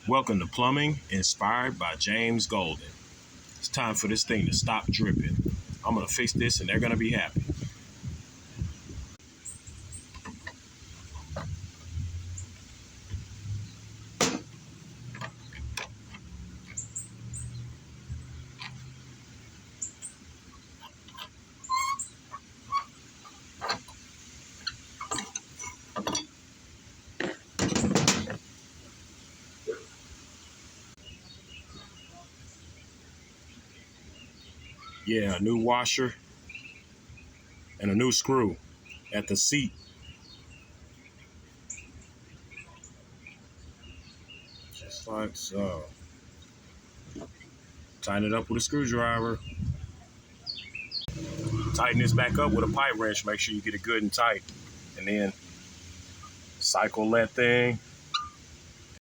Welcome to Plumbing Inspired by James Golden. It's time for this thing to stop dripping. I'm going to fix this and they're going to be happy. Yeah, a new washer and a new screw at the seat. Just like so. Tighten it up with a screwdriver. Tighten this back up with a pipe wrench. Make sure you get it good and tight. And then cycle that thing